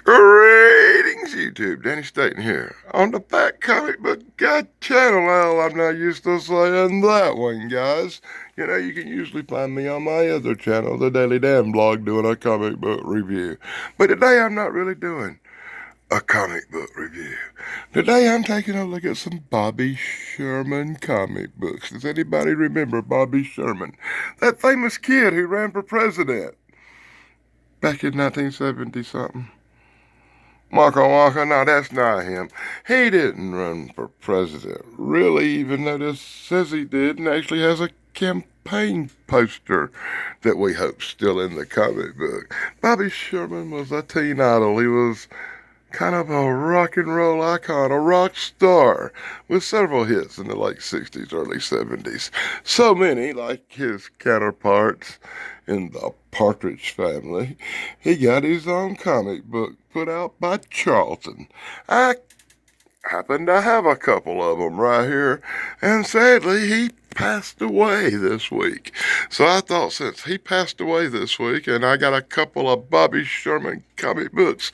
Greetings, YouTube. Danny Staten here on the Fat Comic Book Guy channel. Well, I'm not used to saying that one, guys. You know, you can usually find me on my other channel, the Daily Dan Blog, doing a comic book review. But today I'm not really doing a comic book review. Today I'm taking a look at some Bobby Sherman comic books. Does anybody remember Bobby Sherman? That famous kid who ran for president back in 1970-something. Waka, no, that's not him. He didn't run for president, really, even though this says he did, and actually has a campaign poster that we hope's still in the comic book. Bobby Sherman was a teen idol. He was kind of a rock and roll icon, a rock star, with several hits in the late 60s, early 70s. So many, like his counterparts in the Partridge Family, he got his own comic book put out by Charlton. I happen to have a couple of them right here, and sadly he passed away this week. So I thought, since he passed away this week and I got a couple of Bobby Sherman comic books,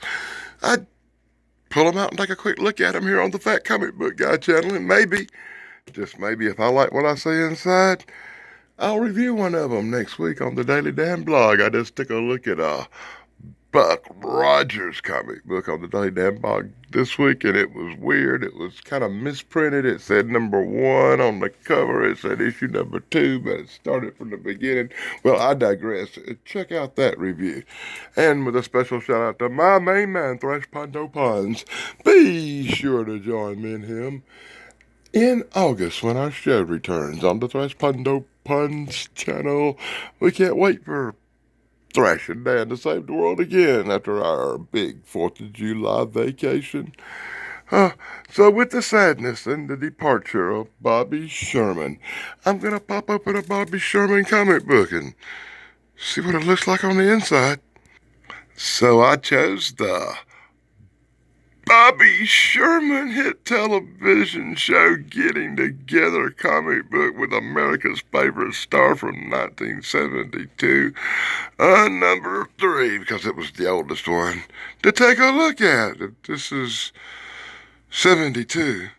I'd pull them out and take a quick look at them here on the Fat Comic Book Guy channel, and maybe, just maybe, if I like what I see inside, I'll review one of them next week on the Daily Dan Blog. I just took a look at a Buck Rogers comic book on the Daily Dan Blog this week, and it was weird. It was kind of misprinted. It said #1 on the cover. It said issue #2, but it started from the beginning. Well, I digress. Check out that review. And with a special shout out to my main man, Thrash Pondo Puns. Be sure to join me and him in August when our show returns on the Thrash Pondo Puns channel. We can't wait for Thrash and Dan to save the world again after our big 4th of July vacation. So with the sadness and the departure of Bobby Sherman, I'm going to pop open a Bobby Sherman comic book and see what it looks like on the inside. So I chose the Bobby Sherman hit television show Getting Together comic book with America's favorite star from 1972, #3, because it was the oldest one, to take a look at. This is 72,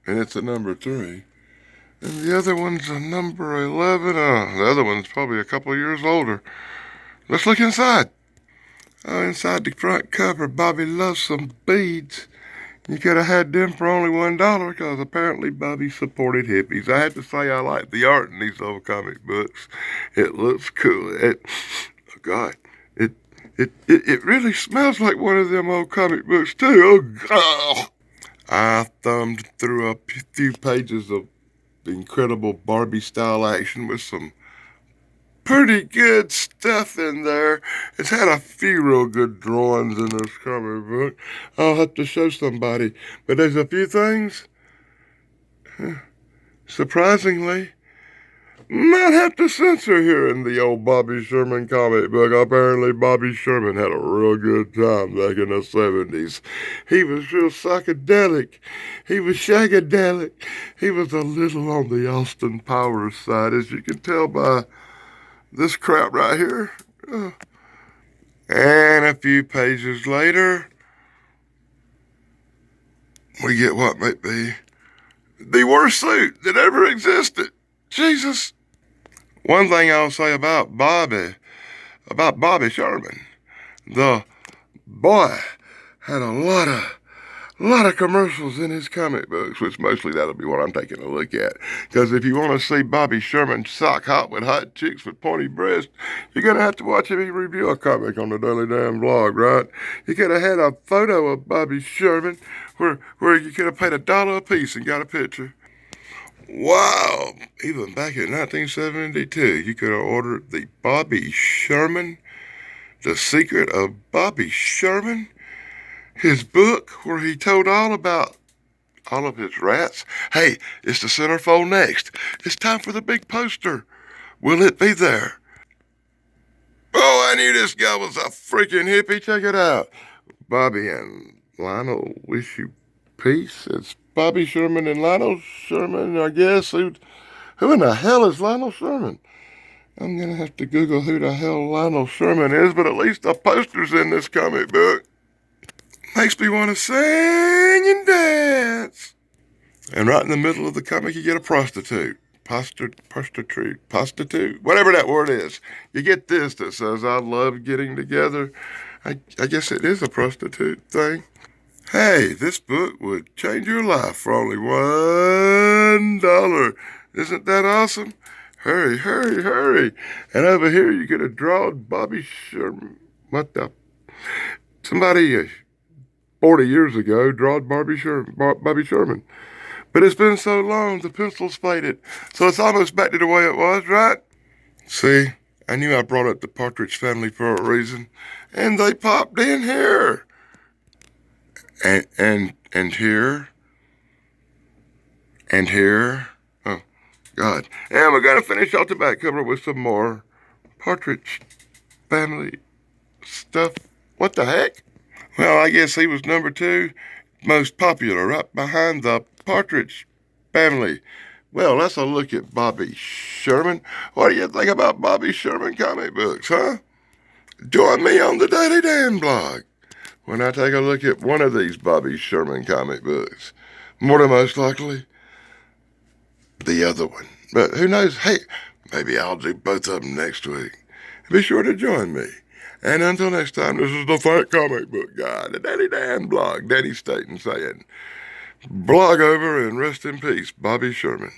and it's a #3. And the other one's a #11. The other one's probably a couple years older. Let's look inside. Inside the front cover, Bobby loves some beads. You could have had them for only $1 because apparently Bobby supported hippies. I had to say I like the art in these old comic books. It looks cool. Oh God, it really smells like one of them old comic books too. Oh God. I thumbed through a few pages of incredible Barbie style action with some pretty good stuff in there. It's had a few real good drawings in this comic book. I'll have to show somebody. But there's a few things, surprisingly, might have to censor here in the old Bobby Sherman comic book. Apparently Bobby Sherman had a real good time back in the 70s. He was real psychedelic. He was shagadelic. He was a little on the Austin Powers side, as you can tell by this crap right here. And a few pages later, we get what might be the worst suit that ever existed. Jesus. One thing I'll say about Bobby Sherman, the boy had a lot of commercials in his comic books, which mostly that'll be what I'm taking a look at. Because if you want to see Bobby Sherman sock hot with hot chicks with pointy breasts, you're going to have to watch me review a comic on the Daily Dan Blog, right? You could have had a photo of Bobby Sherman where you could have paid $1 a piece and got a picture. Wow, even back in 1972, you could have ordered the Bobby Sherman, The Secret of Bobby Sherman, his book where he told all about all of his rats. Hey, it's the centerfold next. It's time for the big poster. Will it be there? Oh, I knew this guy was a freaking hippie. Check it out. Bobby and Lionel wish you peace. It's Bobby Sherman and Lionel Sherman, I guess. Who in the hell is Lionel Sherman? I'm going to have to Google who the hell Lionel Sherman is, but at least the poster's in this comic book. Makes me want to sing and dance. And right in the middle of the comic, you get a prostitute. Prostitute, whatever that word is. You get this that says, I love getting together. I guess it is a prostitute thing. Hey, this book would change your life for only $1. Isn't that awesome? Hurry, hurry, hurry. And over here you get a drawed Bobby Sherman. What the? Somebody 40 years ago drawed Bobby Sherman. But it's been so long, the pencil's faded. So it's almost back to the way it was, right? See, I knew I brought up the Partridge Family for a reason. And they popped in here. And here. And here. Oh, God. And we're going to finish out the back cover with some more Partridge Family stuff. What the heck? Well, I guess he was number 2 most popular, right behind the Partridge Family. Well, let's a look at Bobby Sherman. What do you think about Bobby Sherman comic books, huh? Join me on the Daily Dan blog when I take a look at one of these Bobby Sherman comic books. More than most likely, the other one. But who knows? Hey, maybe I'll do both of them next week. Be sure to join me. And until next time, this is the Fat Comic Book Guy, the Danny Dan blog. Danny Staten saying, blog over and rest in peace, Bobby Sherman.